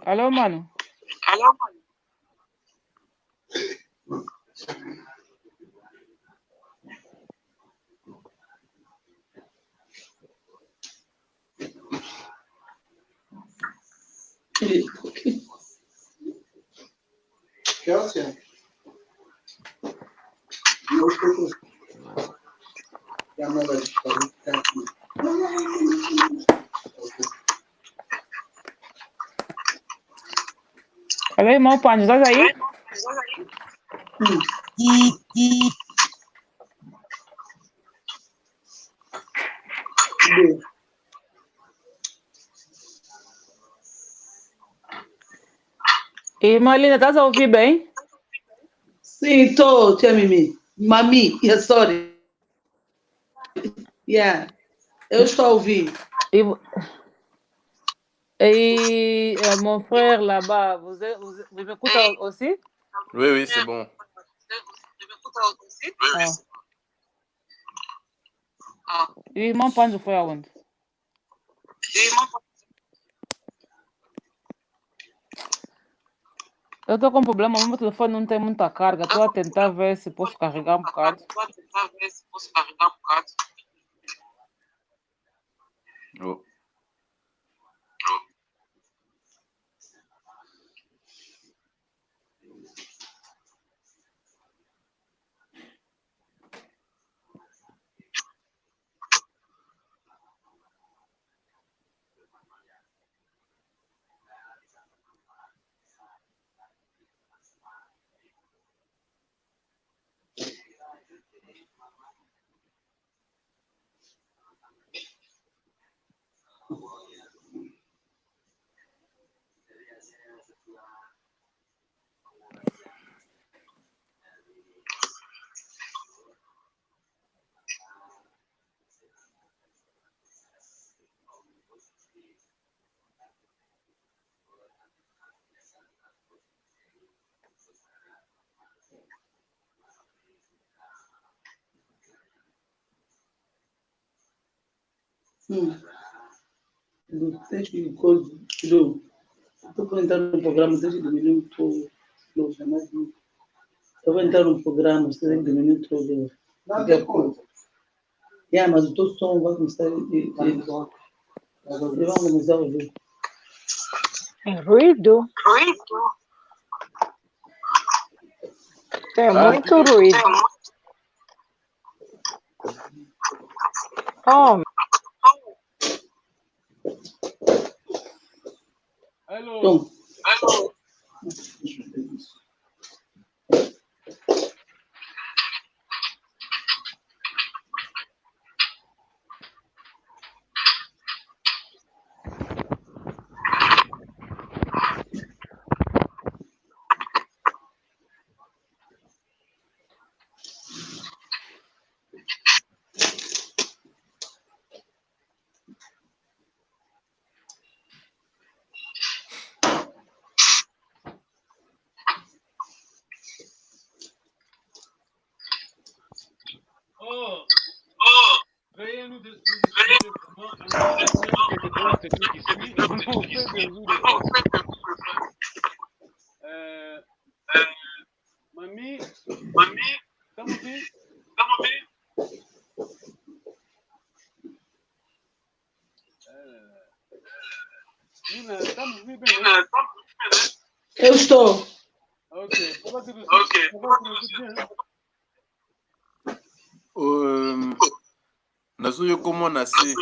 Alô, mano? Alô, irmão Panjo, estás aí? Irmã Linda, estás a ouvir bem? Sim, estou, tia Mimi. Mami, yeah, sorry. Yeah, eu estou a ouvir. Et mon frère là-bas, vous m'écoutez aussi? Oui, oui, c'est bon. Irmão Panjo foi aonde? Eu estou com um problema, o meu telefone não tem muita carga. Estou a tentar ver se posso carregar um bocado. Oh. Tens que estou para entrar no programa, tens que diminuir o teu slow. Eu vou entrar no programa, você tem que diminuir o teu daqui a pouco. Yeah, mas o teu som vai começar eles vão começar a ouvir. Ruído? Tem muito ruído. Oh. Hello. Veuillez nous expliquer comment un technique ici, comment on fait résoudre Mamie, t'as mouvi? Nina, t'as mouvi bem? Eu estou. Ok, ça va tout bien? Nazuyo comment nasci?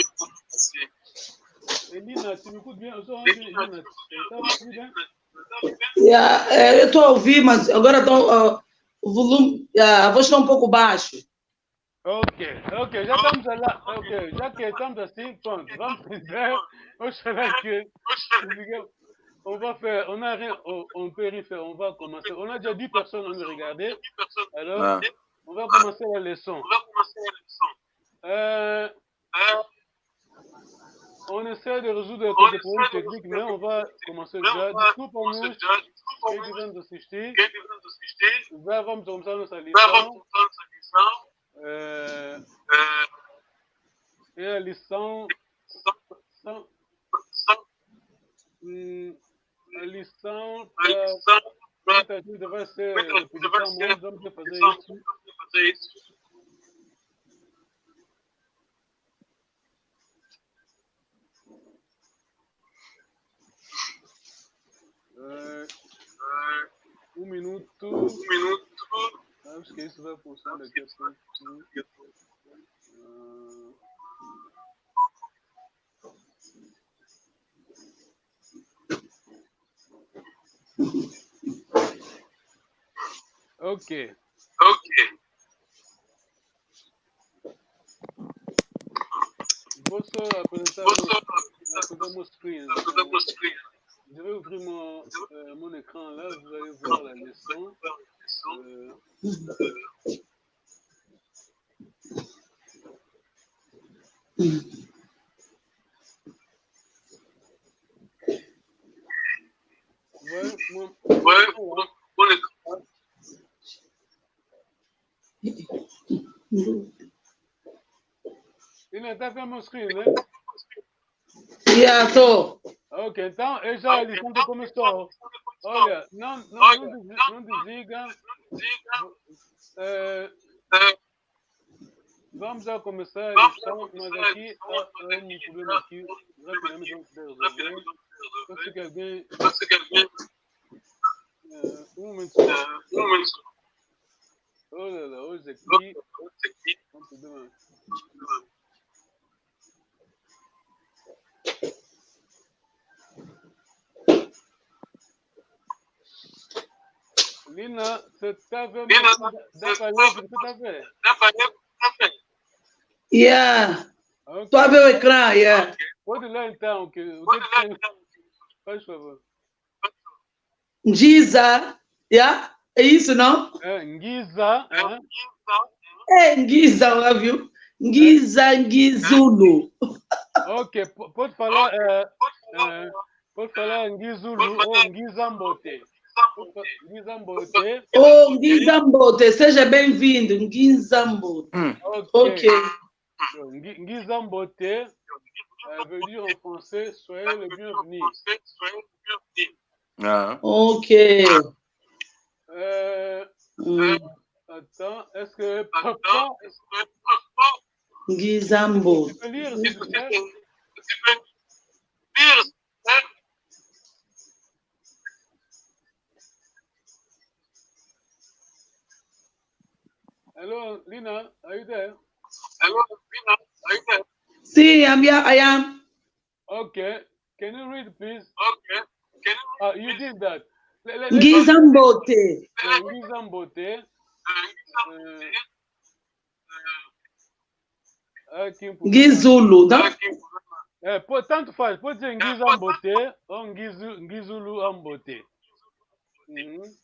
Nina, tu m'écoutes bien? Nina, t'as mouvi bien? Yeah, eu estou a ouvir, mas agora o volume, a voz está um pouco baixa. Ok, já estamos lá. Ok, já que estamos assim, pronto, vamos fazer. Oxalá que. On va faire, on a rien, on peut rien faire, on va commencer. On a déjà 10 personnes à nous regarder. Alors, on va commencer la leçon. On essaie de résoudre quelques problèmes techniques, mais on va commencer déjà. Desculpa-nos, quem estiver nos assistir. Já vamos começar nossa lição. É a lição lição muita gente vai ser repetição, mas vamos fazer isso. Um minuto. Acho que isso vai funcionar daqui a pouco. Ok. Vou só apresentar mon screen. Je vais ouvrir mon écran là, vous allez voir la leçon. Il n'est pas fait mon screen, hein? Yato. Ok, então eu já a lição já começou. Olha, não desliga. Vamos a começar a lição, mas aqui há um problema aqui. Rapidamente vamos resolver. Pode que alguém... um momento. Olha lá, hoje aqui... Vamos fazer uma... Lina, você está vendo? Dá para ler o que você está vendo? Yeah. Okay. Tu abre o ecrã, yeah. Pode ler então, o que faz favor. Ngiza, yeah? É isso, não? Ngiza. É Ngiza, viu? Ngiza, Ngizulu. Ok, pode falar Ngizulu ou Ngizambote. Ngizambote. Oh, Ngizambote, seja bem-vindo, Ngizambote. Ok. Ngizambote veut dire en français, soyez le bienvenu. Ok. Attends, est-ce que papa... Ngizambote. Tu peux lire, s'il vous plaît? Hello, Lina, are you there? See, I am. Okay, can you read, please? You did that. Ngizambote. Ngizambote. Ngizulu, não? Tanto faz, pode dizer Ngizambote ou Ngizulu Ambote.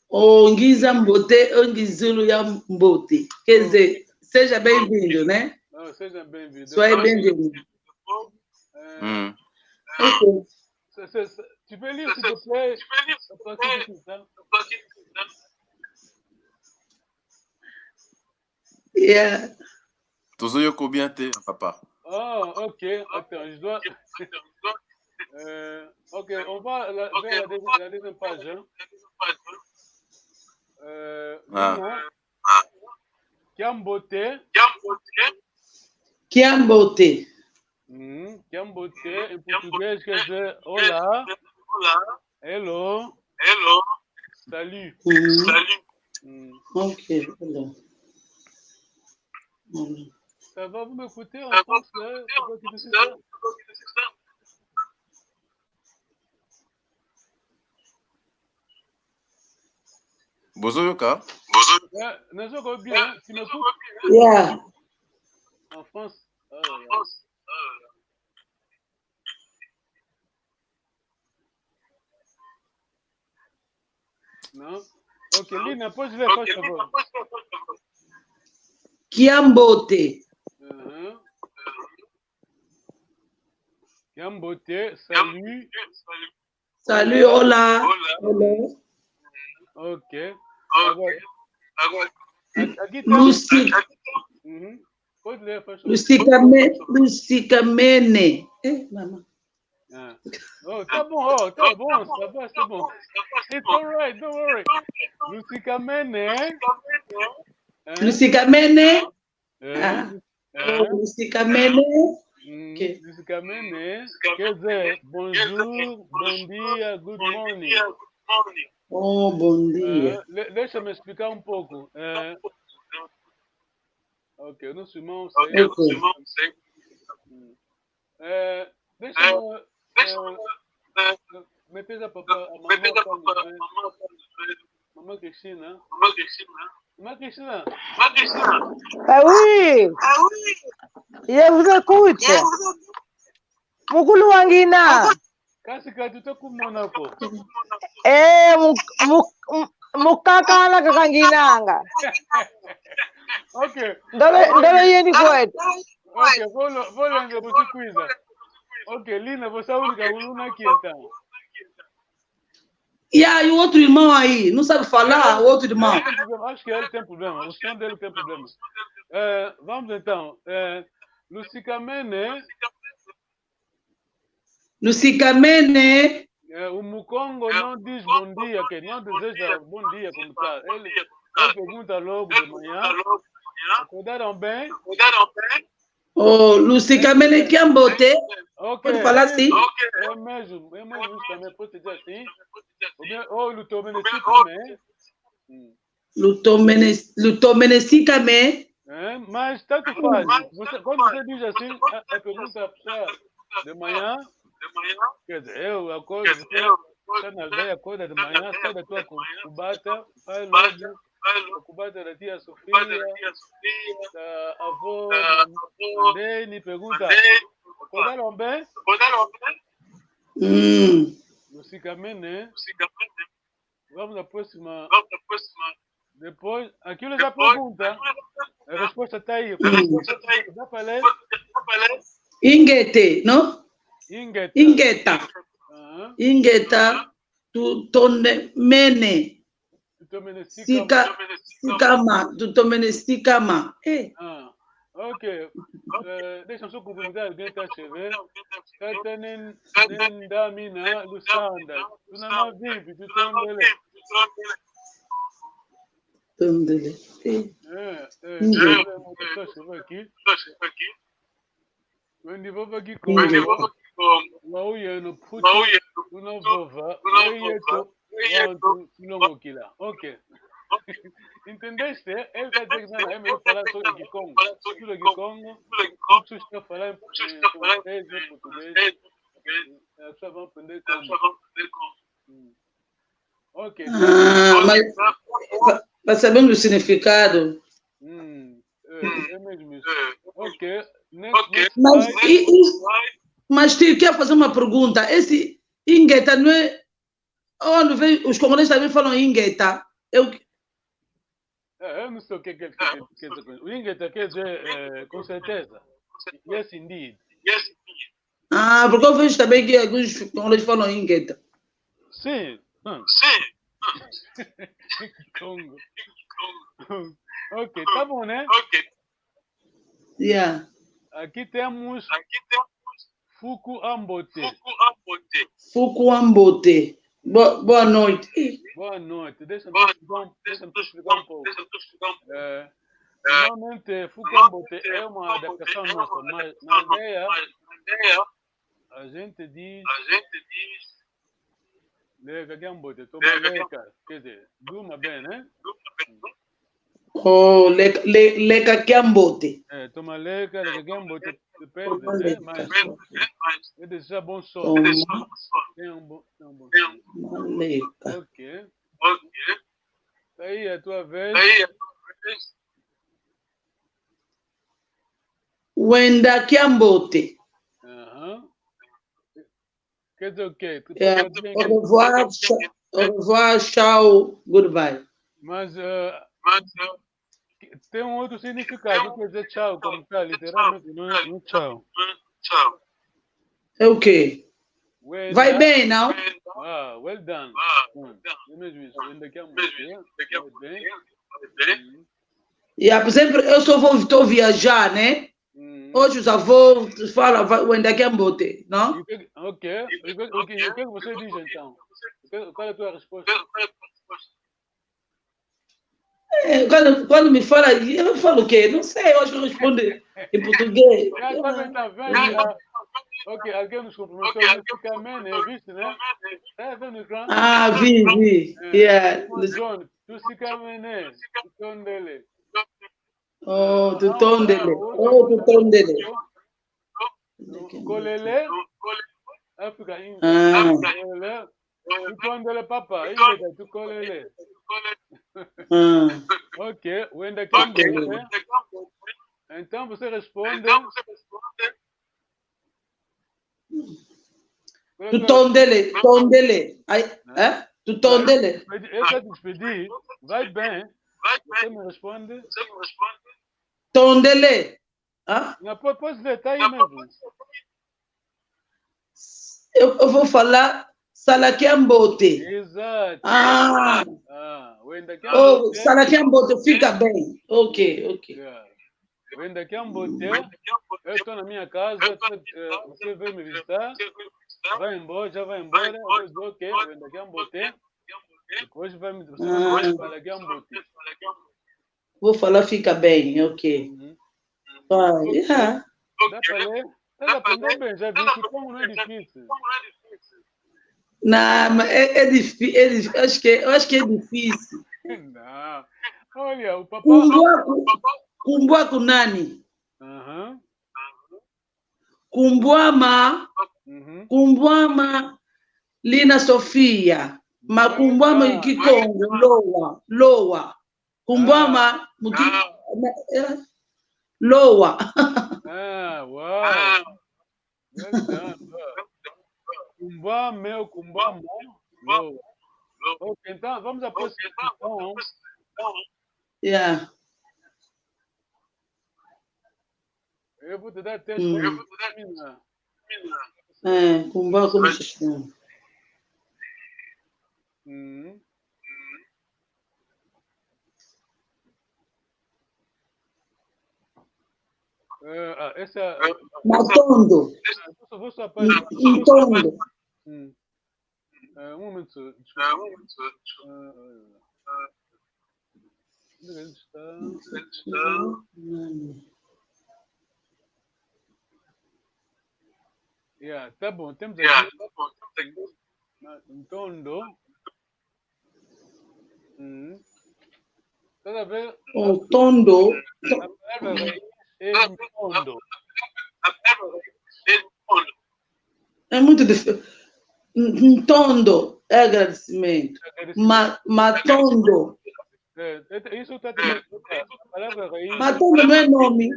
Ou Ngizambote ou Ngizulu Ambote. Quer dizer, seja bem-vindo, né? Seja bem-vindo. Sois bem-vindo. Ok. Tu peux lire, s'il te plaît? Yeah. Tozo yoko bien te, papa. Oh, ok. Attends, je dois... ok, on va vers la deuxième page. Hein. Kiambote. Kiambote. Kiambote, em português quer dizer olá. Hello. Salut. Ok, voilà. Ça va, vous m'écoutez en français? Bozo yoka? Nazogo bien, tu m'écoutes? Yeah. En France. Non? Ok, Lina, pose-le, par favor. Kiambote. Kiambote, salut. Salut, hola. Ok. Lucica Mene. Maman. Oh, tá bom, tá bom, tá bom. It's alright, don't worry. Lucikamene. Lucikamene. Lucikamene, quer dizer, bonjour, bom dia, good morning. Oh, bom dia. Deixa-me explicar um pouco. Ok, eu não sou irmão, sei. Deixa-me meter a mamãe Cristina. Mamãe Cristina. Ah oui. Je vous écoute. Mukulu wangina. Kasi tu ku Monaco. Mukakala kakanginanga. Ok. Ndabe yeni kwetu. Ok, vou lembrar você coisa. Ok, Lina, você é a única aluna aqui então. E aí, o outro irmão aí, não sabe falar, o outro irmão. Acho que ele tem problema, o som dele tem problema. Vamos então. Lucikamene. O Mukongo não diz bom dia, que não deseja bom dia como tal. Ele pergunta logo de manhã. Acordaram bem? Oh, Lucikamene Kiambote. Okay. Pode falar assim? É mesmo também, pode dizer assim. Ou Lutomenecikame. Lutomenecikame. Mas tanto faz. Quando você diz assim, a pergunta de manhã, quer dizer, eu acordo, você está na veia, acorda de manhã, sai da tua cubata, vai logo a cubata da tia Sofia, da avó, Mandene, pergunta, acordaram bem? Lucikamene. Vamos à próxima. Depois, aquilo já pergunta. A resposta está aí. Dá para ler? Ingete, não? Ingeta. Ingeta. Tutonemene. Tutomenestikama. Ok. Deixa eu só cumprimentar alguém que está a escrever. Katanin Damina Lusanda. Tu não é vive, tu Tondele. aqui. Quando eu vou aqui com o no puto, tu não vova, ok. Entendeste? Ele está dizendo que não é melhor falar sobre o Gikongo. Sobre o Gikongo, tu está falando português. As pessoas vão aprender como. Ok. Mas sabemos o significado. É mesmo isso. Ok. Mas eu quero fazer uma pergunta. Esse Ingeta não é. Onde vem, os congoleses também falam Ingeta. Eu não sei o que quer dizer. O Ingeta quer dizer com certeza. Yes, indeed. Porque eu vejo também que alguns congoleses falam Ingeta. Sim. Congo. Ok, tá bom, né? Yeah. Aqui temos Fuku Ambote. Fuku Ambote. Boa noite. Boa noite. Deixa-me explicar um pouco. Normalmente, Fuku Ambote é uma adaptação nossa, mas na ideia a gente diz Lega Gambote, toma leca. Quer dizer, durma bem, né? Oh, leca Gambote. Toma leca, lega Gambote, depende, né? Mas é desejar bom sono. Tem um bom sono. Ok. Aí a tua vez. Wenda Gambote. Quer dizer o quê? Au revoir, tchau, goodbye. Mas tem um outro significado, quer dizer tchau, como tá, literalmente, não é tchau. É o quê? Vai bem, não? Well done. É mesmo isso, ainda que é muito bem. Por exemplo, eu só estou viajar, né? Hoje os avós falam o Endaquembote, não? Ok. O que você diz então? Qual é a tua resposta? Quando me fala, eu falo o quê? Não sei, eu acho que eu respondo em português. Tá vendo? Ok, alguém nos cumprimentou, musicalmente, viste, né? Tá vendo o ecrã? Ah, vi. Yeah. John, musicalmente, o tom dele. Oh, do tom dele. Oh, do tom dele. Colele, África, Ah. Colele, o tom dele, papa, ainda tu colele. Ok, o ainda que então você responde. Do tom dele. Do tom dele. Eu quero te despedir, vai bem. Você me responde. Tom dele. Não, pode ler, tá aí mesmo. Eu vou falar Salaquembote. Exato. O ainda que Salaquembote fica bem. Ok. O ainda que eu estou na minha casa, você veio me visitar, já vai embora, eu vou dizer ok, o ainda que depois você vai falar que Vou falar fica bem, ok. Dá para ler? Estás a aprender bem, já vi que como não é difícil. Não, é difícil. Eu acho que é difícil. Não. Olha, o papai. Kumbua kunani? Aham. Kumbwama Lina Sofia. Makumbwama Ikikongo. Lowa. Kumbwama Lowa. Uau. Well done. Kumbwama. Lowa. Ok, então vamos à próxima questão. Yeah. Eu vou te dar texto. Kumbwa como se chama? Essa. Matondo. Vou só Matondo. Um momento, desculpa. Onde ele está? Tá bom, temos aqui. Matondo. Estás a ver? O tondo. A palavra é tondo. É muito difícil. Tondo é agradecimento. Matondo. Isso está a palavra raiz. Matondo não é nome.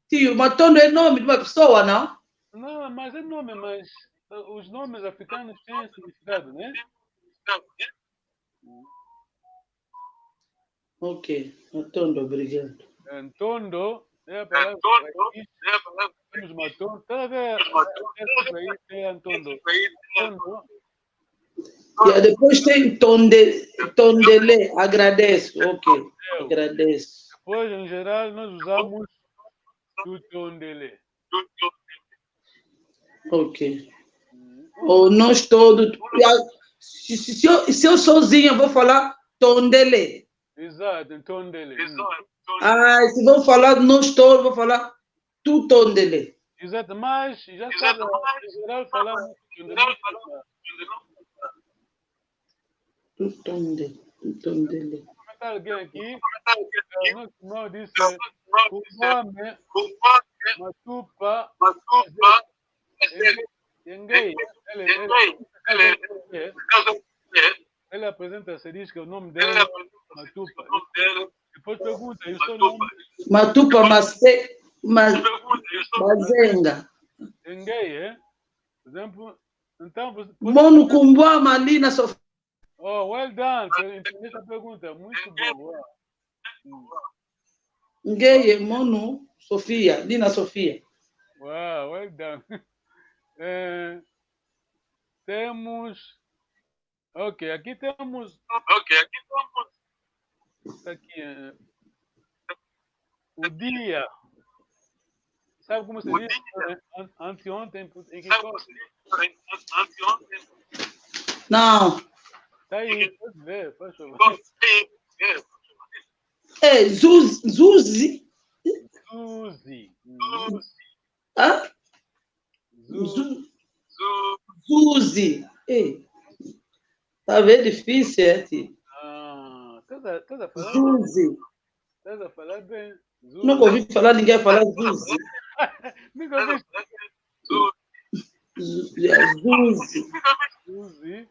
Tio, Matondo é nome de uma pessoa, não? Não, mas é nome, mas os nomes africanos têm significado, né? Ok, Matondo, obrigado. Tondo é a palavra raiz. Temos Matondo. Está a ver? Essa raiz é Antondo. Tondo. E depois tem Tondele, agradeço, ok, agradeço. Depois, em geral, nós usamos o Tondele. Ok. Ou nós todos. Se eu sozinha vou falar Tondele. Exato, Tondele. Se vou falar nós todos, vou falar tu Tondele. Exato, mas já sabe, em geral falamos Tondele. Tu Tondele. Vou comentar alguém aqui. Nosso irmão disse: Kumbame, Matupa, ele apresenta-se e diz que o nome dele é Matupa. Depois pergunta, e o seu nome? Matupa Mazenga. Enguei, por exemplo. Então, Mono Kumbwama Lina Sofia. Oh, well done. Entendi essa pergunta. Muito boa. Enguei, Mono Sofia, Lina Sofia. Wow, well done. Temos. Ok, aqui temos. Está aqui. O dia. Sabe como se diz anteontem em que coisa? Não. Tá aí, pode ver, faz favor. É Zuzi. Zuzi. Hã? Zuzi. Tá vendo difícil, é, tio? Ah, estás a falar? Zuzi. Estás a falar bem. Zuzi. Nunca ouvi falar ninguém falar Zuzi. Nunca ouvi. Zuzi. Zuzi.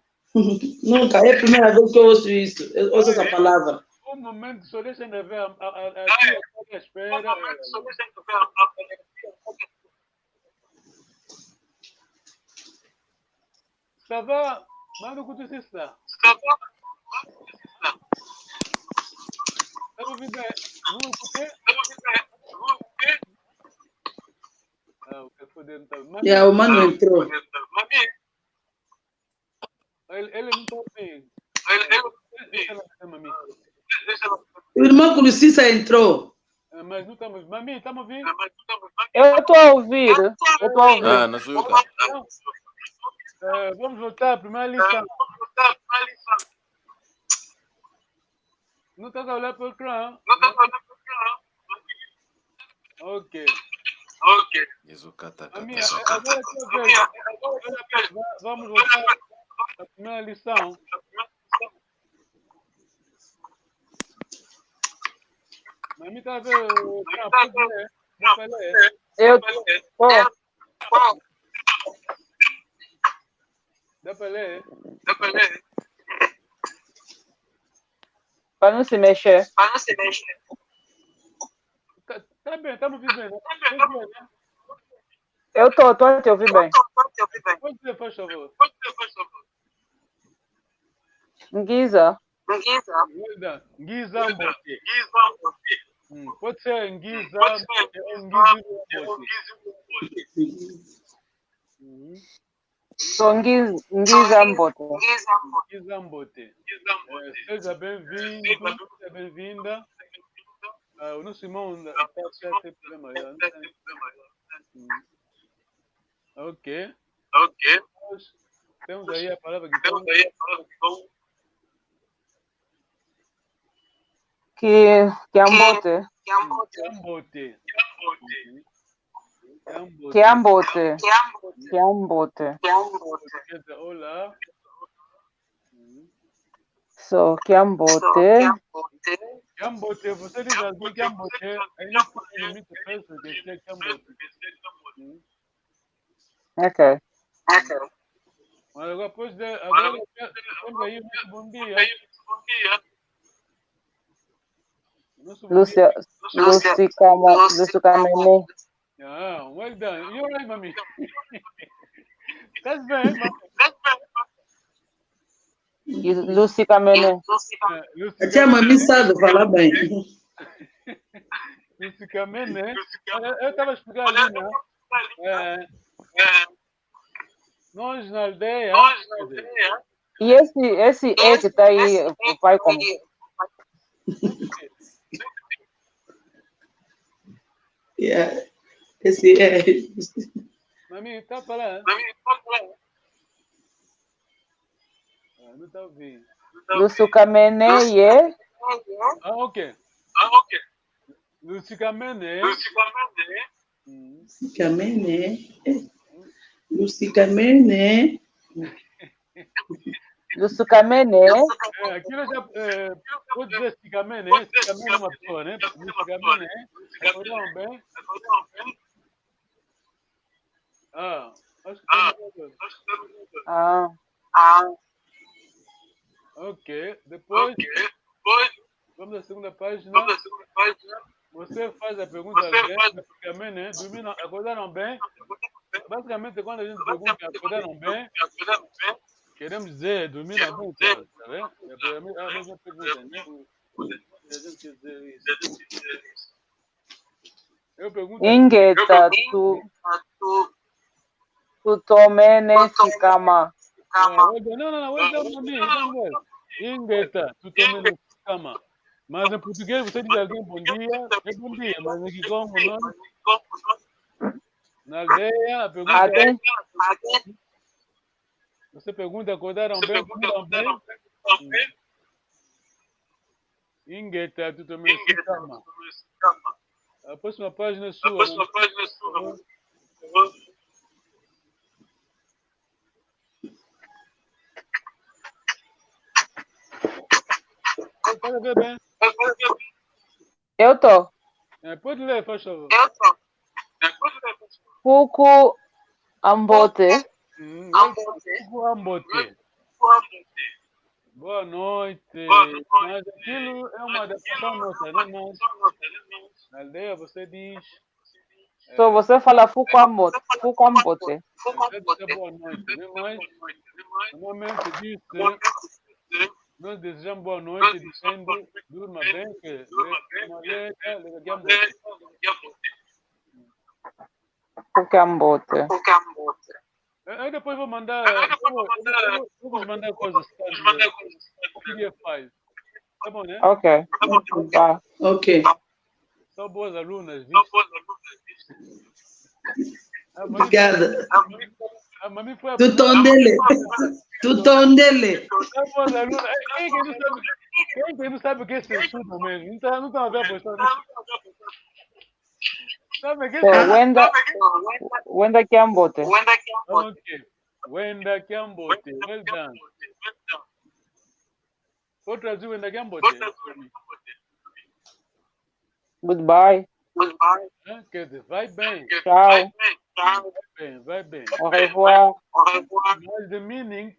Nunca, é a primeira vez que eu ouço isso. Eu ouço essa palavra. Um momento, só deixa eu ver a tia à espera. Ça va? Manda o que tu está. Tá ouvindo bem? Não escutei? Ah, o que foi então. O mano entrou. Ele não está ouvindo. Deixa ela ver, mami. O irmão Crucissa entrou. Mas não estamos. Mami, estamos ouvindo? Eu estou a ouvir. Ah, não sou eu, cara. Vamos voltar à primeira lição. Não estás a olhar para o ecrã? Ok. Mami, agora é tua vez. Vamos voltar à primeira lição. Mami, está a ver o ecrã? Pode ler? Pode ler? Eu estou. Dá para ler? Para não se mexer. Tá bem, estamos vivendo. Eu estou a te ouvir bem. Pode ler, faz favor. Giza. Ngizambote. Pode ser Ngiza ou Ngizambote. Sou Ngizambote. Ngizambote. Seja bem-vindo, seja bem-vinda. O nosso irmão está sem problema. Ok. Temos aí a palavra que Kiambote. Olá. So, Kiambote. Kiambote, você diz alguém Kiambote, aí não tem limite de peso de ser Kiambote. Ok. Mas agora, agora temos aí o nosso bom dia. Lúcia Camene. Ah, well done. You're right, mommy. That's bem, mami. Lúcia Camene. A tia Mami sabe falar bem. Lúcia Camene. Eu estava explicando ali, né? Nós na aldeia. E esse E que está aí, vai como? Esse é. Mami, está falando? Não está ouvindo. Lúcia Camene e... Ah, ok. Lúcia Camene. Lúcia Camene. Aquilo já pode dizer Cicamene é uma pessoa, né? Cicamene, acordam bem? Acho que ok, depois vamos à segunda página. Você faz a pergunta bem, dormiram, acordaram bem? Basicamente, quando a gente pergunta acordaram bem, queremos dizer dormiram bem, tá vendo? É a mesma pergunta, né? A gente quer dizer isso. Eu pergunto... Ingeta, tu tomene sikama. Não, Ingeta, tu tomene sikama. Mas em português você diz alguém bom dia, é bom dia, mas aqui como nós... Na aldeia, a pergunta Até você pergunta, acordaram bem, dormiram bem? Ingeta, tu também se chama. A próxima página é sua. Pode ver bem? eu tô. Pode ler, faz favor. Fuku Ambote. Ambote. Boa noite. Mas aquilo é uma adaptação nossa, né? Mas na aldeia você diz. So você fala Fuku Ambote. Fuku Ambote. Você diz boa noite, né? Mas normalmente diz. Nós desejamos boa noite, dizendo durma bem, que Fuku Ambote. eu depois vou mandar. Eu vou mandar coisas. O que faz? Tá bom, né? Ok. Tá. Ok. São boas alunas, viu? Obrigada. A mami foi a Tutondele. Tutondele. São boas alunas. Quem não sabe o que é censura mesmo? Não tá a ver a postura. Sabe o que é So censura? Wenda Kiambote. Ok. Wenda Kiambote. Well done. Vou traduzir Wenda Kiambote. Goodbye. Quer dizer, vai bem. Tchau. Vai bem. Au revoir. Mas the meaning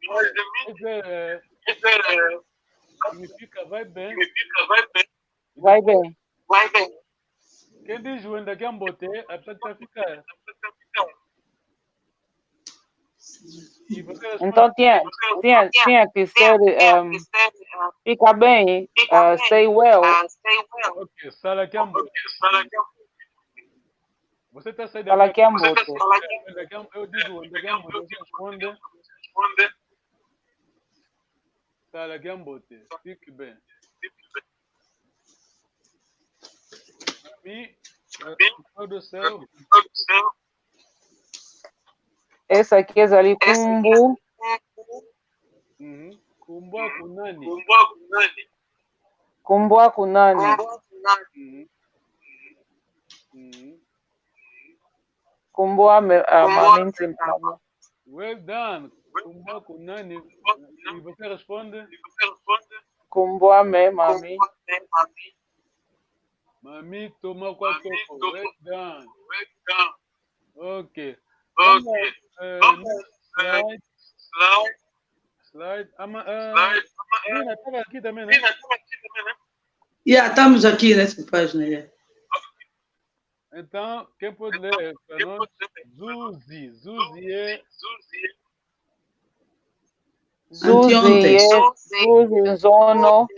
significa vai bem. Vai bem. Quem diz Wenda Kiambote, a pessoa que ficar. E você responde. Então tinha que ser fica bem, stay well. Ok, Sala Kiambote. Você está saindo Sala daqui. Kiambote. Eu digo Wenda Kiambote, você responde. Sala Kiambote. Fique bem. E do céu. Esse aqui é ali Kumbu. Kumbwa kunani. Kumbua Kunani. Kumbua Maminti. Well done. Kumbwa kunani. E você responde? Kumbua me mami. Mami toma quatro. Well done. Ok. Slide. Nina, estava aqui também, né? Estamos aqui nessa página. Yeah. Então, quem pode ler para nós? Zuzi. Zuzi é. Anteontem. Zuzi, Zono,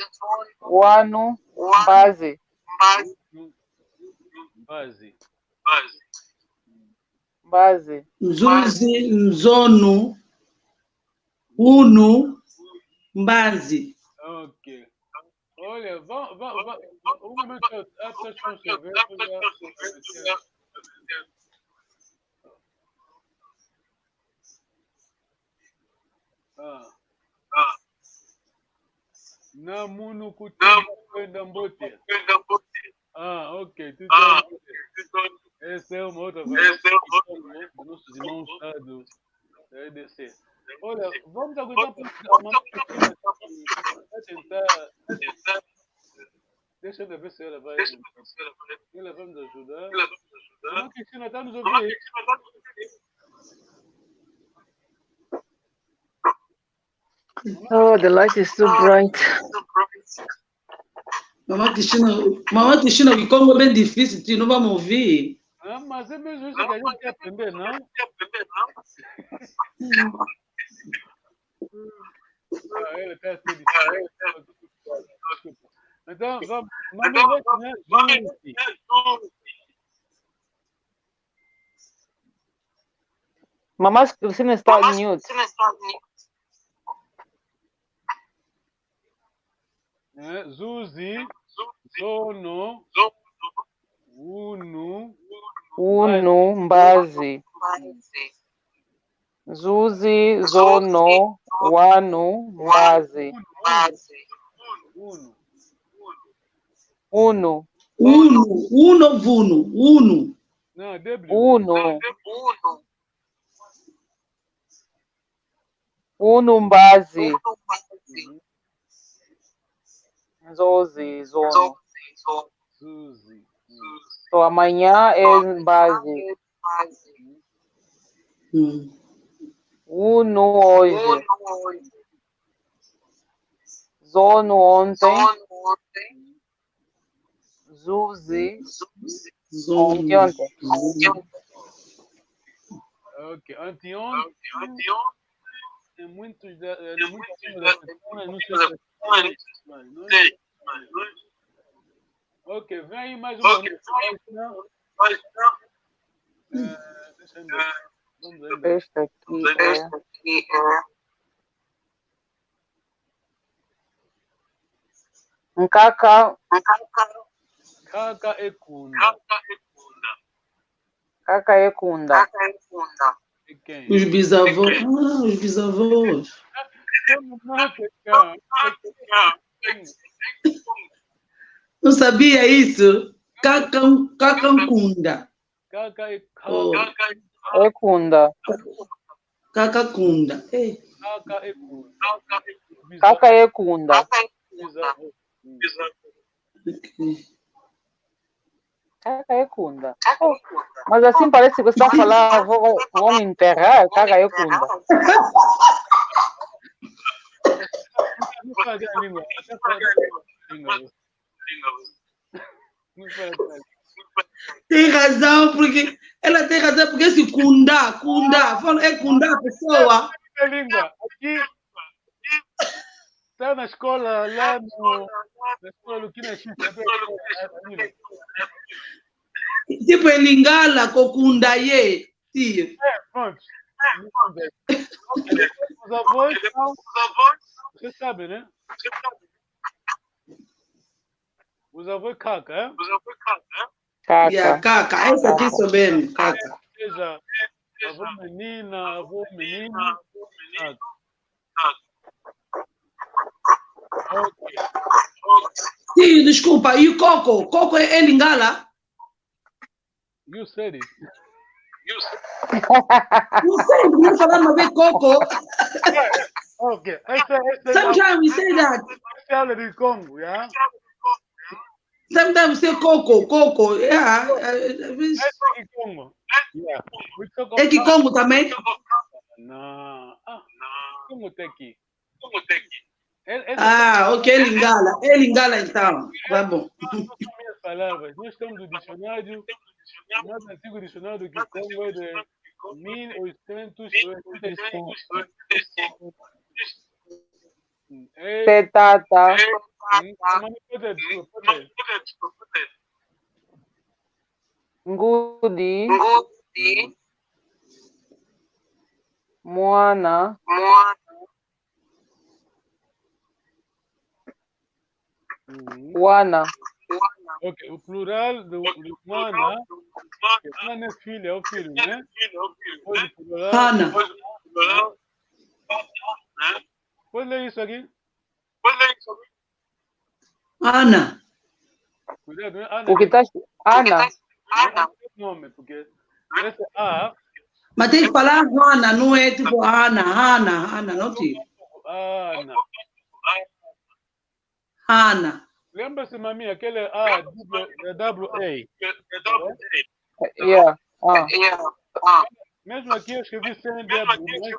Wanu, Base. Zuzi, Nzono, Unu, Mbazi. Ok. Olha, vamos. Um momento, a pessoa se inscrever. Namunu Kutuba Kwenda Mbote. Ok. Essa é uma outra variação dos nossos irmãos da EDC. Olha, vamos aguentar para tentar. Deixa eu ver se ela vai. Ela vai nos ajudar. Não, Cristina, está nos ouvindo. Oh, the light is so bright. Mamãe Cristina, o Congo é bem difícil, tu não vamos ouvir. Mas é mesmo isso que a gente quer aprender, não? Ela está a ser difícil. Então, vamos. Mamãe Cristina está mute. Zuzi, Zono, Unu, Unu, Mbazi. Zuzi, Zono, Wanu, Mbazi. Uno. Uno, Vuno. Uno. Não, W. Uno. Uno, Mbazi. Zozi, Zono. Suzy. Então amanhã é Mbazi. Uno hoje. Zono ontem. Zuzi. Ontem. Ok. Anteontem. É muito da semana, não sei se ok, vem aí mais uma. Deixa eu ver. Vamos ainda. Este aqui é Nkaka. Kaka Ekunda. Kaka Ekunda. E quem? Os bisavós. Ah, os bisavós. Não sabia isso? Cacacunda. Kaka Ekunda. Cacacunda. Kaka Ekunda. Kaka Ekunda. Bisavô. Kaka Ekunda. Oh, mas assim parece que você está falando, vou me enterrar, Kaka Ekunda. Não faz a língua. Não faz a língua. Tem razão, porque ela tem razão, porque esse cunda, é cunda a pessoa. A língua. Aqui está na escola, lá na escola Luquina X. Tipo, é lingala, cocunda, ye. Tio. Pronto. Os avós são. Você sabe, né? Os avós caca, é? Yeah, Kaka. caca, essa aqui sabemos, caca. Seja avô menina, avô menino. Caca. Ok. Tio, desculpa, e o coco? Coco é lingala? You said it. Não sei, não falamos ver coco. Ok. Essa é Sometimes we say that. a aula de Congo, yeah? Sometimes we say coco. Yeah. Essa é de Congo. Yeah. We talk É que about... Congo também? Não. Como tem aqui? Ah, ok, lingala. É lingala então. Tá bom. Não são minhas palavras. Nós estamos no dicionário, o mais antigo dicionário que Congo é de 1885. Tetata. Ngudi. Mwana. Wana. Ok, o plural do Mwana, Mwana é filha, é o filho, né? Pode plural. Ana. Pode ler isso aqui? Ana. Cuidado, né? Ana. O que está... Ana. Não é nome, porque esse A. Mas tem que falar Ana, não é tipo Ana, não tipo. Ana. Ana. Lembra-se, mami, aquele A, W-A. Yeah. Mesmo aqui eu escrevi sem W,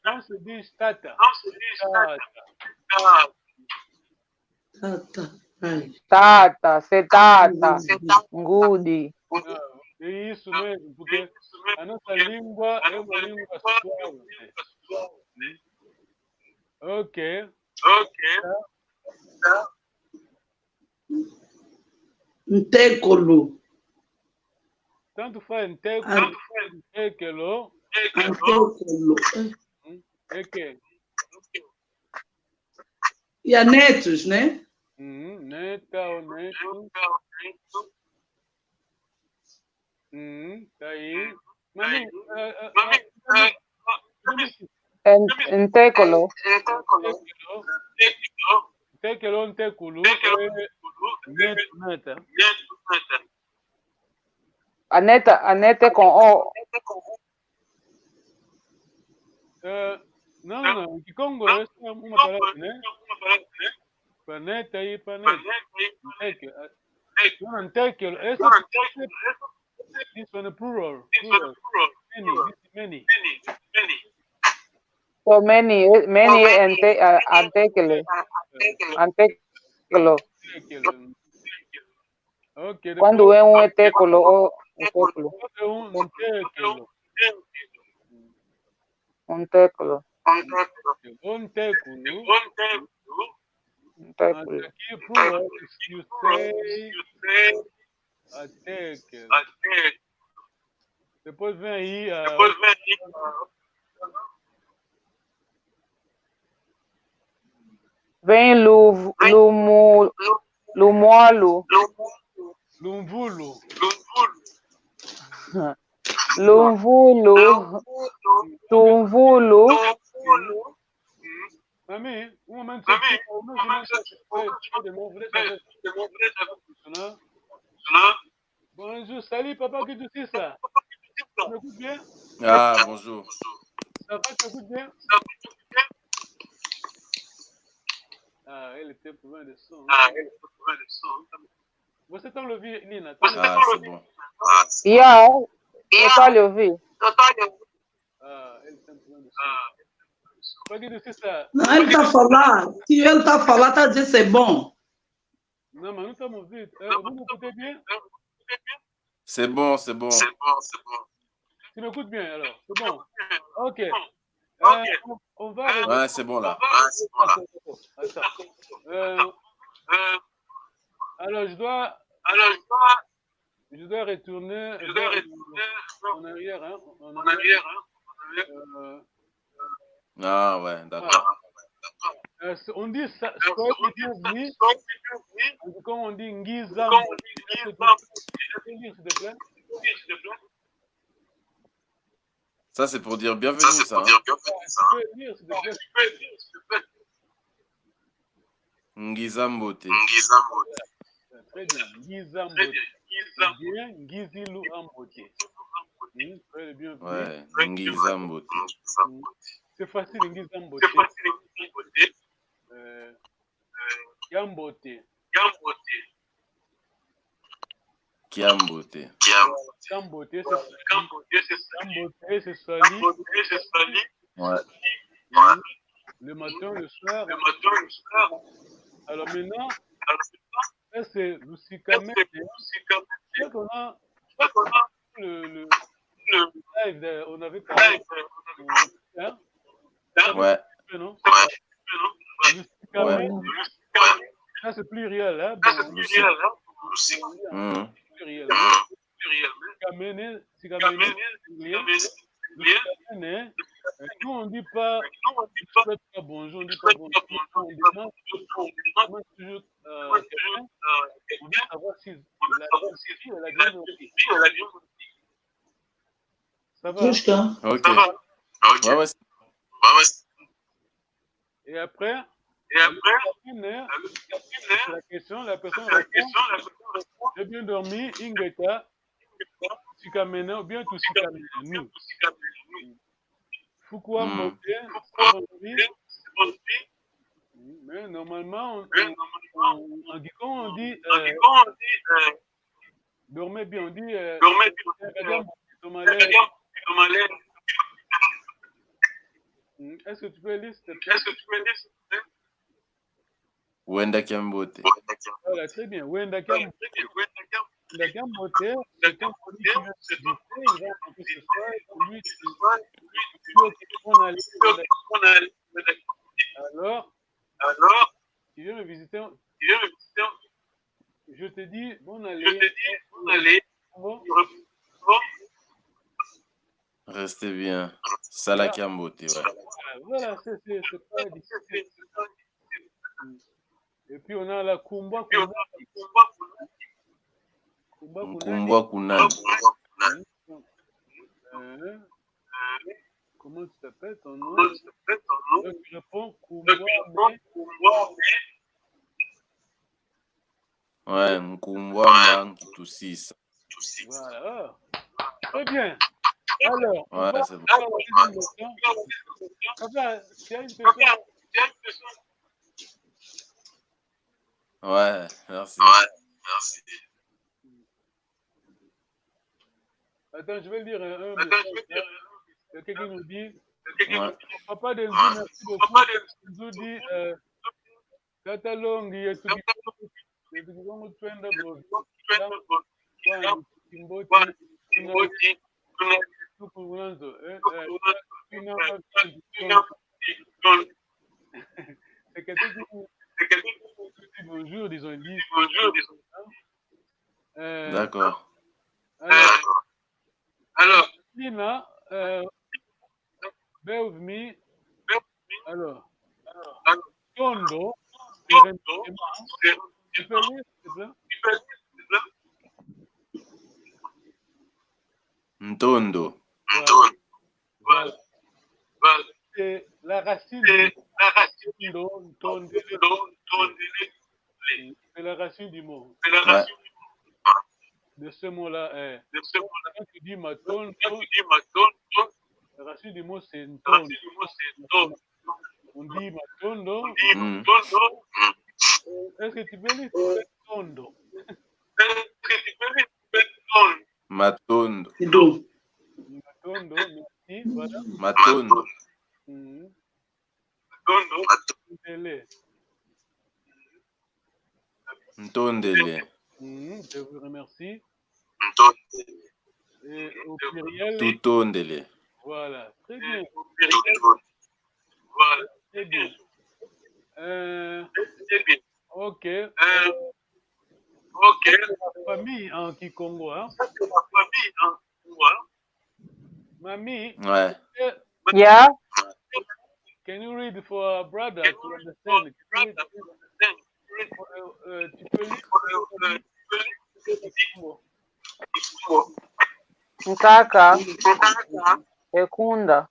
mas não se diz tata. Tata. Setata. Ngudi. É isso mesmo, porque a nossa língua é uma língua suave. Ok. Ntekolo. Tanto faz Ntekelo. É que? E a netos, né? Neta ou neto. Taï. Mami, Entécolo. Tekelo, ntekulu, neta. Anete con O. No, en Congo es una palabra, ¿no? Paneta y paneta. No, ntekelo, eso es en plural. Many. So many antécolo. Antécolo. Tekelo. Ok, Cuando después es un etécolo o etécolo. un tekelo. Un técolo. Un tekulu. Un And técolo. aquí plural is you say a tekelo. Después vem aí Vem lumoalo. lumvulu. Tumvulo. Mami, un momento, de novo, bonjour, salut papa, que tu sais ça? Tu m'écoutes bien? Ah, bonjour. Ça va, tu m'écoutes bien? Ah, ele tem problema de som. Você está me ouvindo, Nina? Ah, c'est bon. Yeah, eu tô lhe ouvindo. Ah, ele tem problema de som. Para que tu sais ça? Não, ele está a falar. Se ele está a falar, está a dizer c'est bon. Non, mais nous sommes ouvidos. Vous m'écoutez bien? C'est bon, c'est bon. Tu m'écoutes bien alors? C'est bon. Ok. On va. Ouais, c'est bon là. Attends. Alors, je dois retourner en arrière. Hein, Ah ouais, d'accord. On dit ça, quand on dit Ngizam, est-ce que tu peux lire s'il te plaît? Ça, c'est pour dire bienvenue, ça. Hein? Tu peux lire s'il te plaît? Ngizambote. Très bien. Ngizambote. Bien, Ngizilu Ambote. Très bien. Ouais, Ngizambote. C'est facile, Ngizambote. Yambote. Kiambote. Kambote, c'est Sali. Ouais. Le matin, le soir. Alors maintenant, ça c'est Lusikame. On a le live, on avait parlé. Hein? Ouais. Non? Ouais. Ça c'est pluriel. Hein? Pluriel. Nous on dit pas bonjour, on dit pas bonjour, on demande toujours on vient savoir si elle a bien compris. Ça va? Jusqu'à. Ok. Ouais. Et après, la question, la personne répond, j'ai bien dormi, Ingeta, Sikamena, ou bien tout Sikamena, nous. Foucault Mboté, mais normalement, en Guicon, on dit, dormez bien, on dit, est-ce que tu peux lire, s'il te plaît? Wenda Kiambote. Voilà, très bien. Wenda Kiambote, c'est un politique qui vient il va raconter ce soir, lui, alors, tu viens me visiter, je te dis, bon allez, bon. Restez bien. Sala Kiambote, ouais. Voilà, c'est pas difficile. Et puis on a la Kumba Mkumbwa Kunani. s'appelle ton nom? Donc, tu réponds Kumbwame. Ouais, Nkumbwamba Nkitusisa. Voilà. Très bien. Alors, on Ouais, va c'est bon. faire la deuxième leçon. Papa, tu as une question? Ouais, merci. Attends, je vais lire un message là. Il y a quelqu'un qui nous dit, Ouais. Papa Denzu, merci beaucoup. Denzu dit, Tata Longi, yetukikongo twenda bro. Kwani Kimboti, tuku mwanzo. C'est quelqu'un qui nous dit bonjour, disons, ils disent. D'accord. Alors, Lina, bear with me. Alors, Tondo, tu peux lire, s'il te plaît? Ntondo. Voilà. C'est la racine du mot. C'est la racine du mot. Ouais. De ce mot-là, quand tu dis matondo, la racine du mot c'est ntondo. On dit matondo. Mm. Est-ce que tu peux lire tondo? Matondo. Ido. Matondo, merci, voilà. Matondo. Télé. Ntondele. Je vous remercie. Et au pluriel, Tutondele. voilà, très bien. Très bien. Ok. La famille en Kikongo, hein? Mamie, Ouais. Yeah. can you read for our brother to understand? Tu peux lire Kikongo. Nkaka. Ekunda.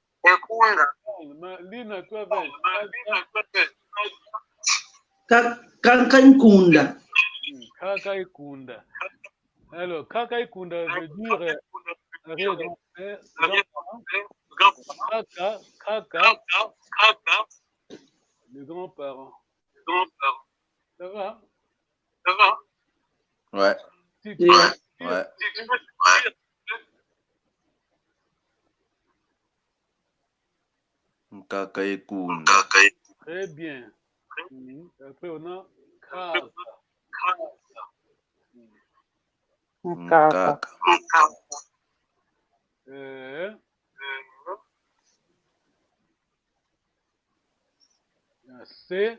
Lina, toi, vas-y. Kanka Nkunda. Kaka Ikunda. Alors, Kaka Ikunda veut dire arrière-grand-père, grand-parent. Kaka, le grand-parent. Ça va? Ouais. Si Yeah. Ouais. Nkaka Ekunda. Très bien. Après, on a Kaka. Nkaka. C.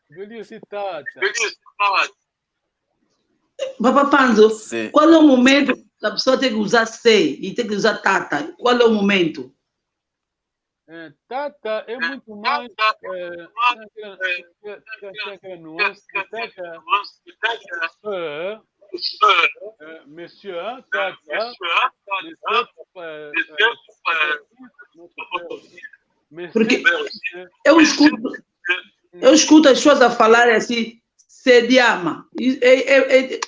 Je veux dire aussi Tata. Papa Panzo, C. qual é o momento que a pessoa tem que usar C e tem que usar tata? Qual é o momento? Tata é muito mais. Tem aquela nuance. Tata. Monsieur, hein, Tata. Porque eu escuto as pessoas a falarem assim, sediama.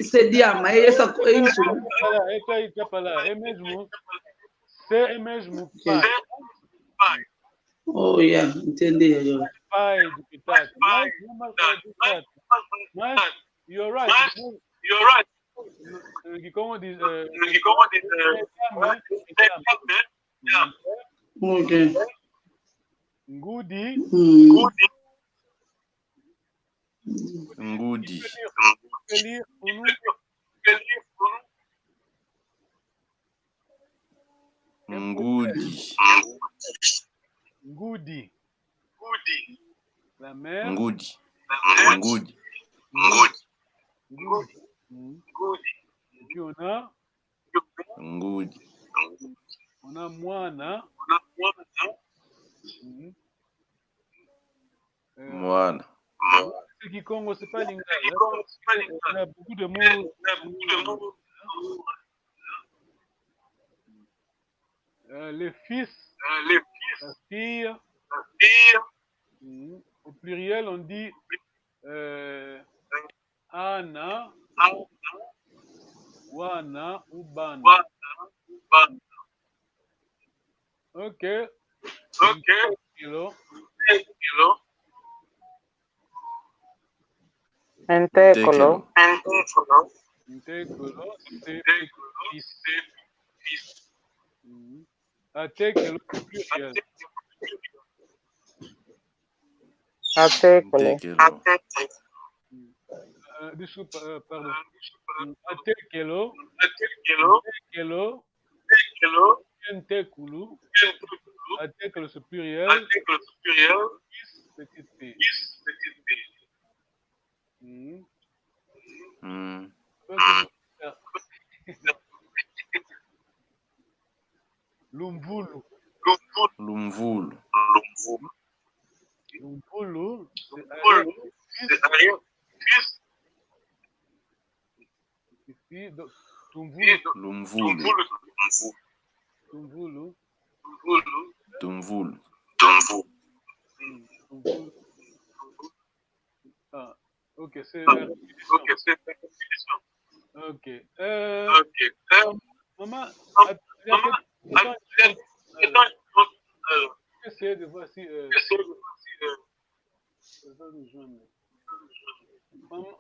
Sediama, é isso. É mesmo. É mesmo pai. Oh, yeah, entendi agora. Pai do que Tata. Mas, you're right. Como diz? Ok. Ngudi. Ngudi. Ngudi. La mère. Ngudi. Et puis on a Ngudi. On a Moana. Moana. Ce qui Congo, c'est pas lingala. On a beaucoup de mots. les fils, la fille. Au pluriel, on dit Ana, Wana ou Bana. Ok. Kilo. Entecolo. Integro, c'est fils. Atekelo, pluriel. Atecolo. Tekelo. Pardon. Atekelo, Entekulu, Atekelo, c'est pluriel. Fils, petite fille. Hmm. Lumvulu. Lumvulu. Lumvulu, c'est arrière. Ici, donc, Tumvulu. Lumvulu. Tumvulu. Tumvulu. Tumvulu. Ah, ok, c'est la répétition. Ok. Maman, essayez de voir si.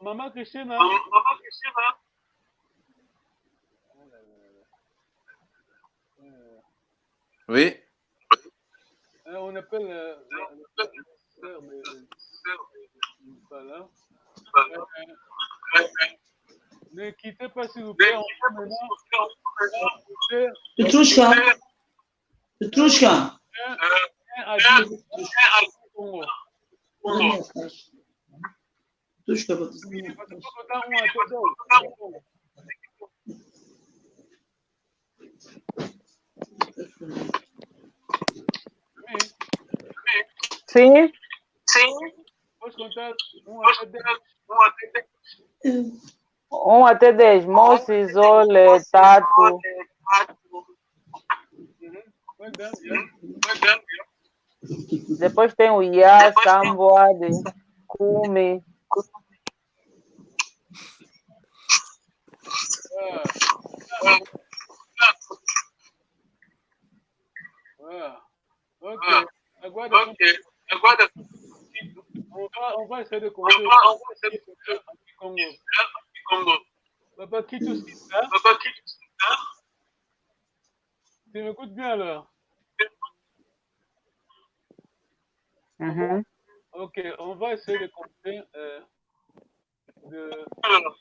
Maman Christina. Oui. On appelle la sœur, mais pas là. Ne quittez pas s'il vous plaît. On va maintenant Petrushka. Petrushka. à 10 Congo. Petrushka. Sim. Posso contar 1 até 10. Moço, Isole, Tato. Depois tem o Iá, Samboade, Cume. Ok. Aguarda. On va essayer de compter. Congo. Papa, qui tout ça? Tu m'écoutes bien alors? Ok, on va essayer de compter le numéro.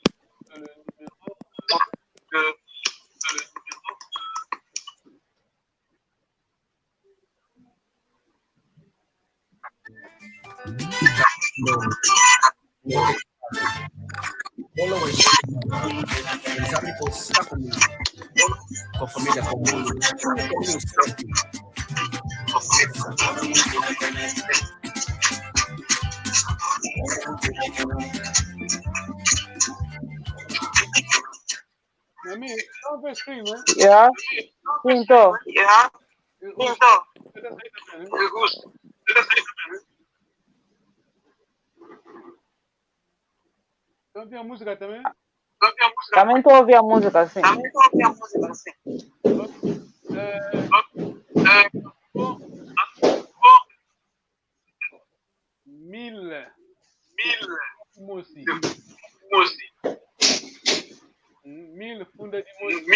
Mami, não vê stream, né? Yeah. Pinto. Então tem a música também? Também estou a ouvir a música assim. Mille. Moussi. 1000 funda de moussi.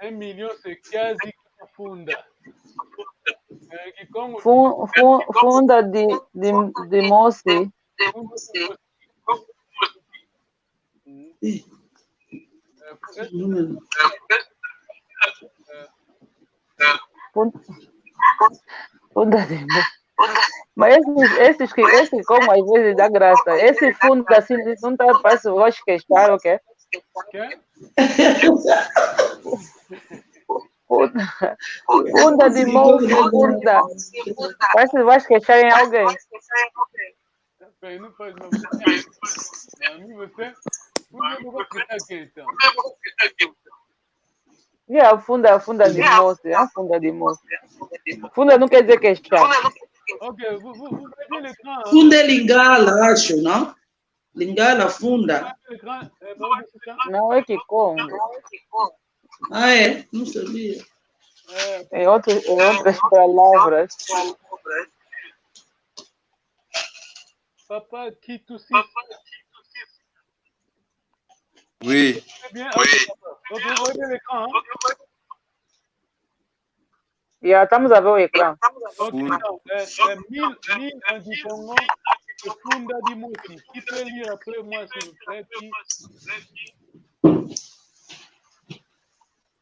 1 million c'est quasi funda. Funda de moço. Funda de moço. Mas esse como às vezes dá graça. Esse fundo assim, não tá, parece que vai esquecer, ok? Funda de moço, funda. Parece que vai esquecer em alguém. Não faz não. Amigo, você não vai esquecer aqui então. Funda de moço, funda de moço. Funda não quer dizer que é chato. Ok, vous voyez l'écran. Funda é Lingala, acho, não? Lingala, funda. Não é que como. Ah, é? Não sabia. Em outras palavras. Papa qui tousse. Oui. Bien, ok, vous voyez l'écran. Estamos a ver o ecrã. Ok, então, mille en du Congo, funda de Moussi. Qui peut lire après moi, s'il vous plaît?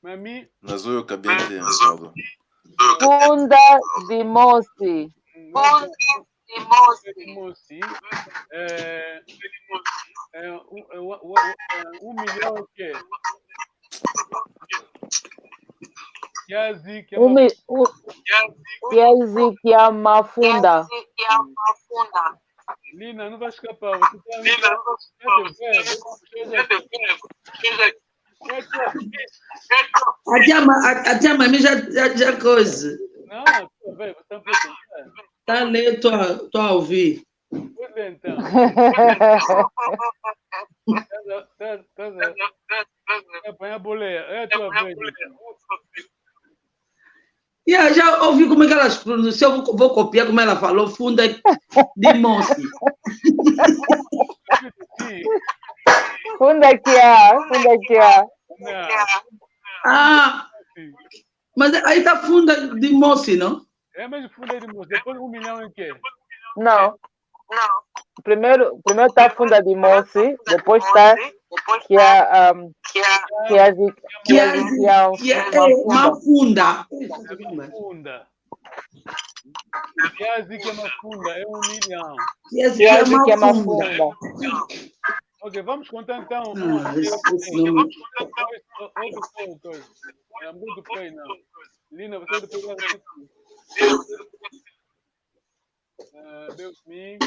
Mami? Nazoyo Kabiente, pardon. Funda de moço. Moussi. 1 million, ok. Kiazi, que é uma funda. Lina, não vai escapar. Você tá Até a mãe já coisa. Não, você está pensando. Tá lendo, tô a ouvir. Pois é, então. Apanha a boleia. É a tua vez. Já ouvi como é que ela pronunciou, eu vou copiar como ela falou, funda de moço. Funda que é. Ah, mas aí tá funda de moço, não? É mesmo funda de moço. Depois 1 milhão em quê? Não. Primeiro tá funda de moço, depois tá que é uma funda. Funda. Kiazi que é uma funda, é 1 milhão. Kiazi que é uma funda. Ok, vamos contar então. É muito bem, não. Lina, você depois vai repetir. Deus me.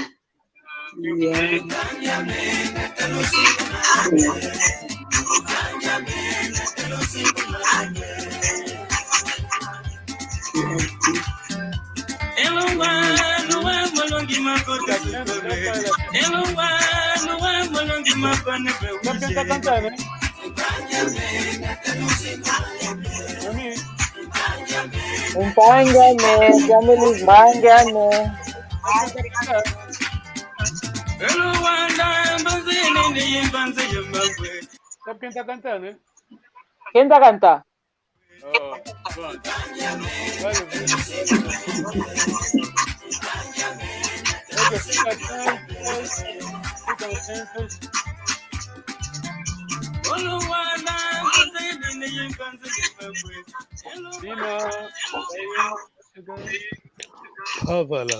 Quem tá cantando, né? Sabe quem tá cantando, né? Quem tá cantando? Havala.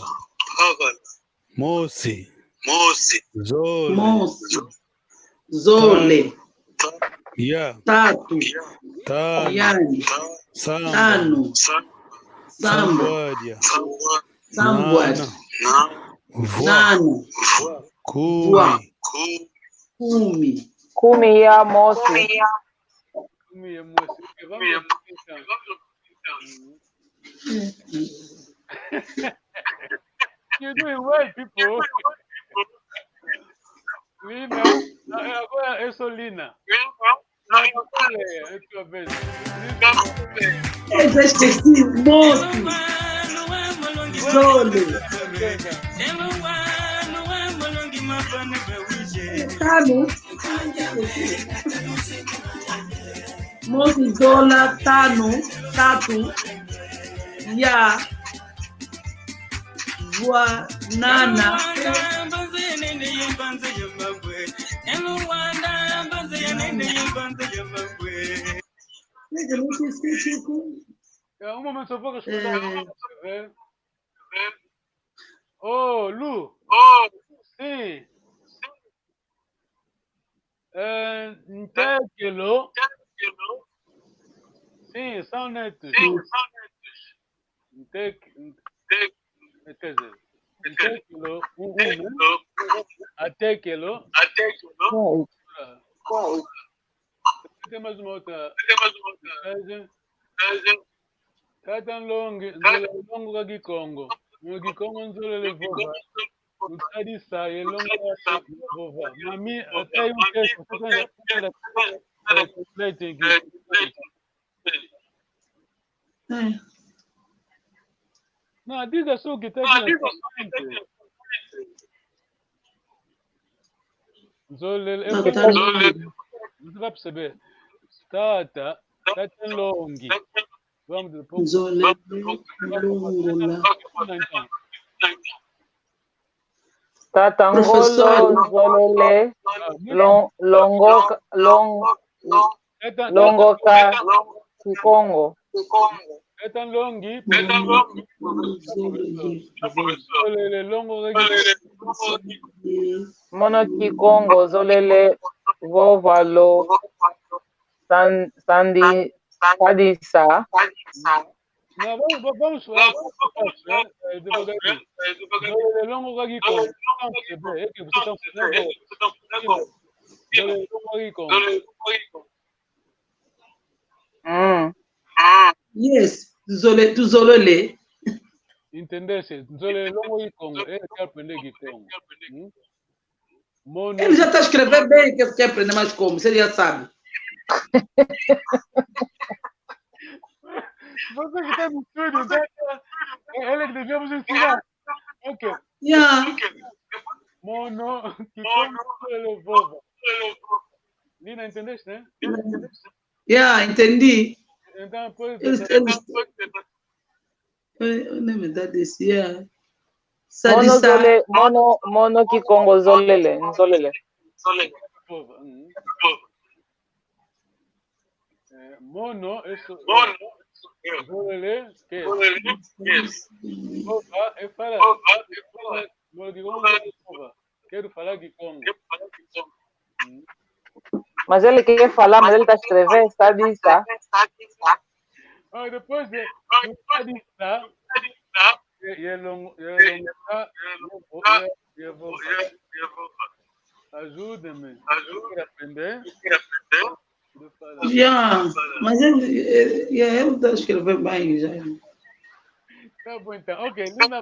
Mosi. Zole. Tatu. Yani. Tano. Sambuadia. Sambuadia. Nano. Kumi ya mosi. You're doing well, people. Lina, agora eu sou Lina. É tua vez. Eu já esqueci. Moço. Zole. Tano. Moço, Zola, Tano, Tatu, Ya, Voa, Nana. Um momento, só vou responder. Oh, Lu. Sim. Ntekelo. Sim, são netos. Ntekelo. Atekelo. tema zumota. Katan longi longo ka Kikongo. Mo Kikongo nzole le vova. Utadi sa ye longo ya vova. Mami atay un keso. Translating. No, diga su que está aquí. Nzole Você vai perceber. Tata longi. Vamos depois. Nzole longola. Tatangolo nzolele longoka Kikongo. Etan longi. Mono Kikongo zolele vovalo sadisa. Vamos falar. Longo ka Kikongo. Yes, Zolole. Entendesse? Nzole longo Kikongo. Ele quer aprender Kikongo. Ele já está a escrever bem, que quer aprender mais como, você já sabe. Você que está no estúdio, ele que devemos ensinar. Ok. Yeah. Mono, Kikongo, ele vova. Lina, entendeste, né? Yeah, entendi. Então, depois... Na verdade, yeah. Mono Kikongo zolele. Mono, eso. Zolele, ¿qué es? Vova, é falar. Mono Kikongo é vova. Quero falar Kikongo. Mas ele quer falar, mas ele está escrevendo, sadisa. Depois de sadisa, ajude-me. Quer aprender? Yeah, mas ele está a escrever bem já. Tá bom, então. Ok, Lina,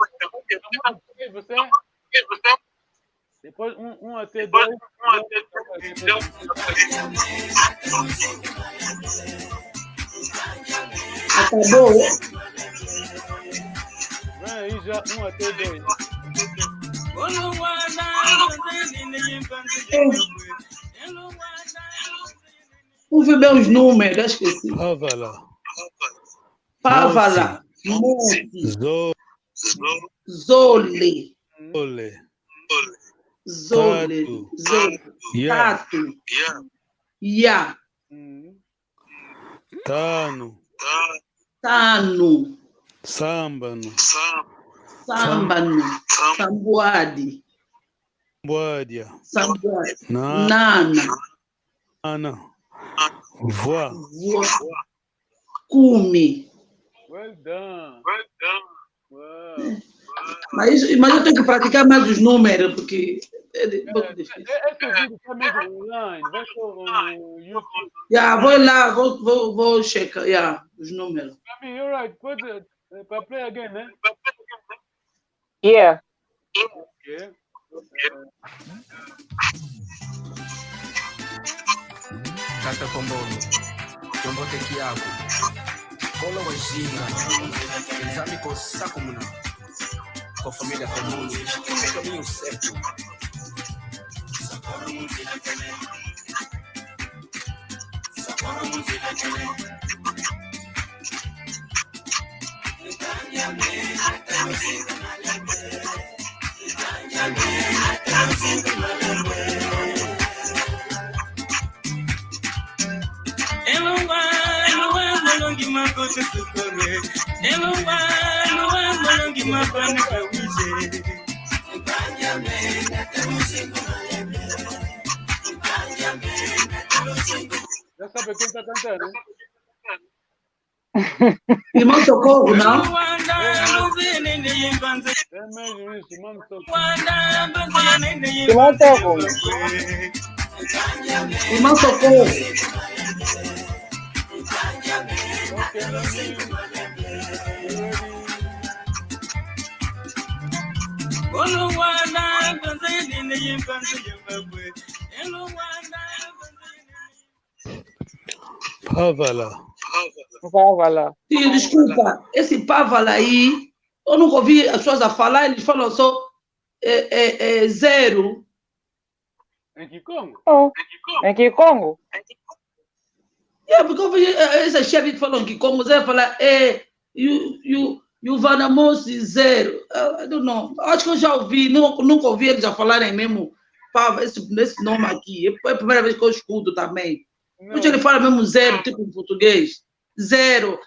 você? Depois até dois. Acabou? Vem aí já até dois. Vamos ver bem os números, já esqueci. Pávala. Monte. Zole. Tato. Ya. Tano. Sambano. Sambuadi. Nana. Voa. Kumi. Well done. Wow. Mas eu tenho que praticar mais os números, porque é um pouco difícil. Esse vídeo está mesmo online. Vai no YouTube. Vou lá, vou checar os números. I mean, you're right. Put para play again, né? Yeah. Okay. Kata Kombono, Kombote Kiako, Kolo Wajinga, Exame com Saco Muna, com família comum, caminho certo. Já sabe quem está cantando? Irmão Socorro, não? É mesmo isso, irmão Socorro. Irmão Socorro. Irmão Socorro. Pavala. Pavala. Sim, desculpa, esse Pavala aí, eu nunca ouvi as pessoas a falar, eles falam só zero. Em Kikongo? Oh, em Kikongo? Yeah, porque eu vi essa chefe falando que como zero falar you Vanamosi zero. I don't know. Acho que eu já ouvi, nunca ouvi eles já falarem mesmo esse nome aqui. É a primeira vez que eu escuto também. Hoje ele fala mesmo zero, tipo em português. Zero.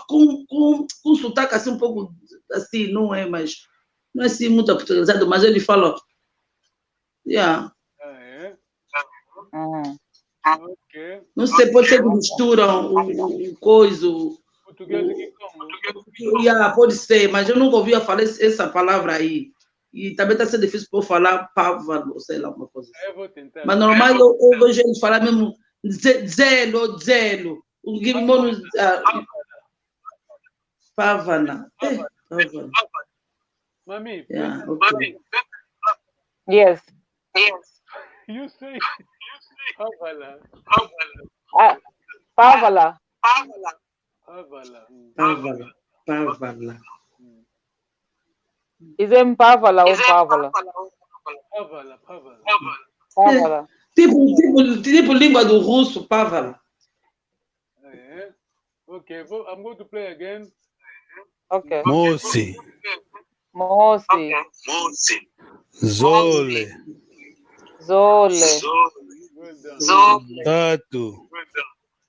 Com sotaque assim um pouco assim, não é, mas não é assim muito portuguesado, mas ele fala. Yeah. Ok. Não sei, pode ser que misturam o coisa. Português e Kikongo. Yeah, pode ser, mas eu nunca ouvi falar essa palavra aí. E também está sendo difícil para eu falar pávaro, sei lá, uma coisa assim. Eu vou tentar. Mas normal eu vejo eles falar mesmo zelo. O Guimon. Pávana. Pávana. Mami, Yeah, okay. Yes. you say Pavala. Pavala. Pavala. Is it Pavala ou Pavala? Pavala. Tipo língua do russo, Pavala. Okay, I'm going to play again. Okay. Mosi. Zole.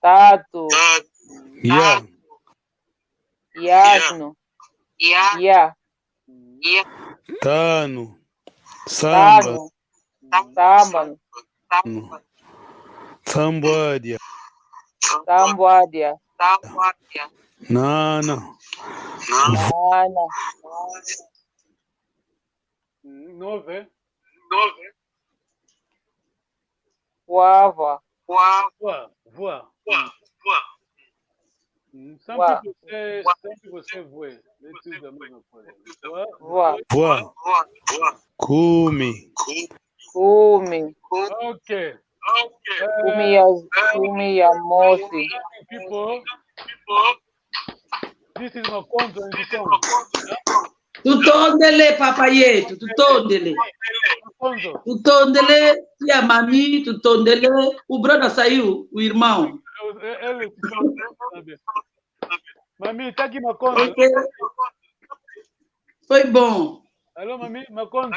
Tatu. Ya. Yasno. Ya. Tano. Samba. Samba. Sambuadia. Nana. Nove. Voava. Voar. Some people say voe. Let's use the middle for it. Voa. Kumi. Okay. Kumi ya mosi. People, this is Makonzo in Kikongo. Tutondele, papayeto, tutondele. Tutondele, tia mami, tutondele. O brother saiu, o irmão. Mami, tá aqui Makonzo. Okay. Foi bom. Alô, mami, Makonzo.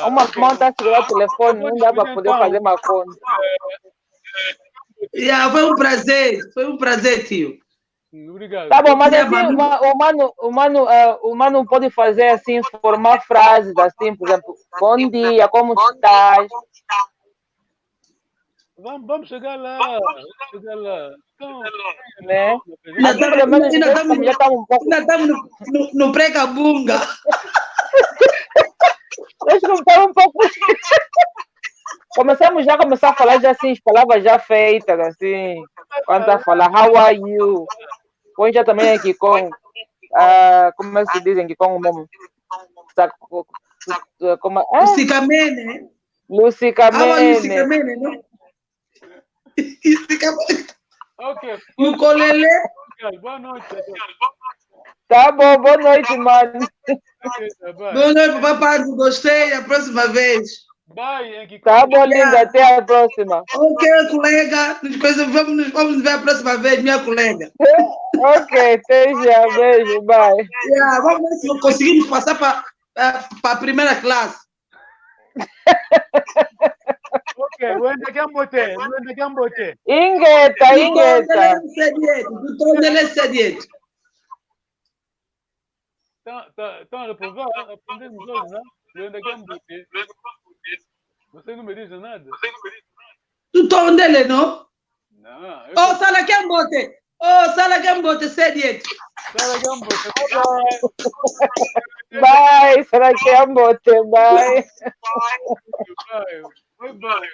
Uma irmã está segurando o telefone, não dá para poder fazer Makonzo. Yeah, foi um prazer, tio. Obrigado. Tá bom, mas assim, o mano pode fazer assim, formar frases assim, por exemplo, bom dia, como estás? Vamos chegar lá. Então, Né? Ainda estamos no pré-cabunga. Deixa eu falar um pouco. Começamos a falar já assim, as palavras já feitas, assim. Quando a falar, how are you? Põe já também aqui com, como é que se dizem aqui com o nome? Lucicamene. Lucicamene, não? ok. E o colele? Boa noite. Tá bom, boa noite, mano. Boa noite, papai. Gostei. A próxima vez. Bye. Tá bom, linda. Até a próxima. Ok, colega. Vamos nos ver a próxima vez, minha colega. Ok, até já. Beijo, bye. Yeah, vamos ver se conseguimos passar para a primeira classe. Ok, uende Gambote. Ingeta. Tutondele sediete. Estão a reprovar, aprendemos hoje, né? Uende Gambote. Você não me diz nada? Tutondele, não? Não. Sala Gambote, sediete. Sala Gambote, bye. Bye, Sala Gambote, bye. Bye. Bye.